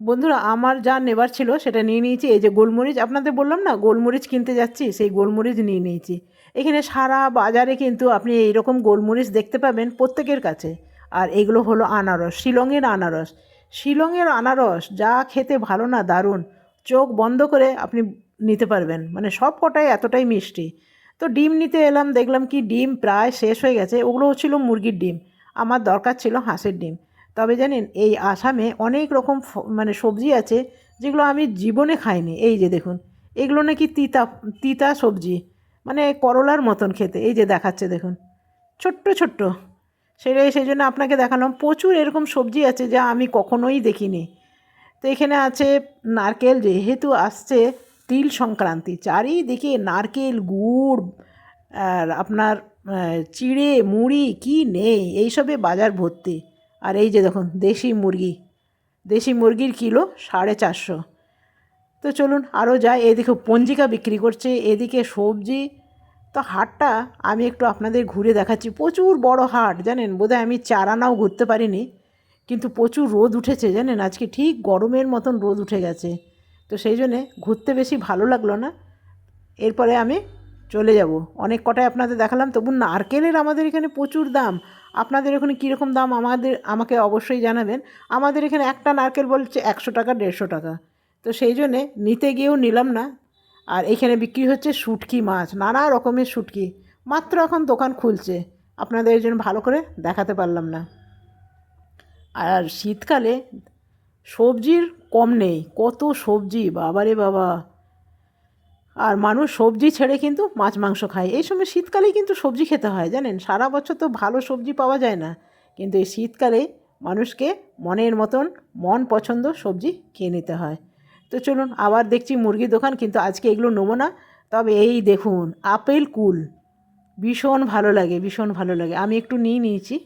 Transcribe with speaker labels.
Speaker 1: বন্ধুরা আমার যা নেবার ছিল সেটা নিয়ে নিয়েছি। এই যে গোলমরিচ, আপনাদের বললাম না গোলমরিচ কিনতে যাচ্ছি, সেই গোলমরিচ নিয়ে নিয়েছি। এখানে সারা বাজারে কিন্তু আপনি এইরকম গোলমরিচ দেখতে পাবেন প্রত্যেকের কাছে। আর এগুলো হলো আনারস, শিলংয়ের আনারস। শিলংয়ের আনারস যা খেতে ভালো না, দারুণ। চোখ বন্ধ করে আপনি নিতে পারবেন, মানে সব কটাই এতটাই মিষ্টি। তো ডিম নিতে এলাম, দেখলাম কি ডিম প্রায় শেষ হয়ে গেছে। ওগুলোও ছিল মুরগির ডিম, আমার দরকার ছিল হাঁসের ডিম। তবে জানেন এই আসামে অনেক রকম মানে সবজি আছে যেগুলো আমি জীবনে খাইনি। এই যে দেখুন, এগুলো নাকি তিতা তিতা সবজি, মানে করলার মতন খেতে। এই যে দেখাচ্ছে দেখুন, ছোট্ট ছোট্ট। সেই জন্য আপনাকে দেখালাম। প্রচুর এরকম সবজি আছে যা আমি কখনোই দেখিনি। তো এখানে আছে নারকেল, যেহেতু আসছে তিল সংক্রান্তি, চারিদিকে নারকেল, গুড়, আর আপনার চিড়ে মুড়ি কি নেই, এইসবে বাজার ভর্তি। আর এই যে দেখুন দেশি মুরগি, দেশি মুরগির কিলো 450। তো চলুন আরও যাই। এদিকে পঞ্জিকা বিক্রি করছে, এদিকে সবজি। তো হাটটা আমি একটু আপনাদের ঘুরে দেখাচ্ছি। প্রচুর বড় হাট জানেন, বোধহয় আমি 4 আনাও ঘুরতে পারিনি। কিন্তু প্রচুর রোদ উঠেছে জানেন, আজকে ঠিক গরমের মতন রোদ উঠে গেছে। তো সেই জন্যে ঘুরতে বেশি ভালো লাগলো না। এরপরে আমি চলে যাব। অনেক কটাই আপনাদের দেখালাম, তবু নারকেলের আমাদের এখানে প্রচুর দাম। আপনাদের ওখানে কীরকম দাম আমাকে অবশ্যই জানাবেন। আমাদের এখানে একটা নারকেল বলছে 100 টাকা, 150 টাকা। তো সেই জন্যে নিতে গিয়েও নিলাম না। আর এখানে বিক্রি হচ্ছে শুটকি মাছ, নানা রকমের শুটকি। মাত্র এখন দোকান খুলছে, আপনাদের এই জন্য ভালো করে দেখাতে পারলাম না। আর শীতকালে সবজির কম নেই, কত সবজি, বাবারে বাবা। আর মানুষ সবজি ছেড়ে কিন্তু মাছ মাংস খায়। এই সময় শীতকালেই কিন্তু সবজি খেতে হয় জানেন, সারা বছর তো ভালো সবজি পাওয়া যায় না। কিন্তু এই শীতকালে মানুষকে মনের মতন মন পছন্দ সবজি খেয়ে নিতে হয়। তো চলুন আবার দেখছি মুরগির দোকান, কিন্তু আজকে এগুলো নেবো না। তবে এই দেখুন আপেল কুল, ভীষণ ভালো লাগে, ভীষণ ভালো লাগে। আমি একটু নিয়ে নিয়েছি।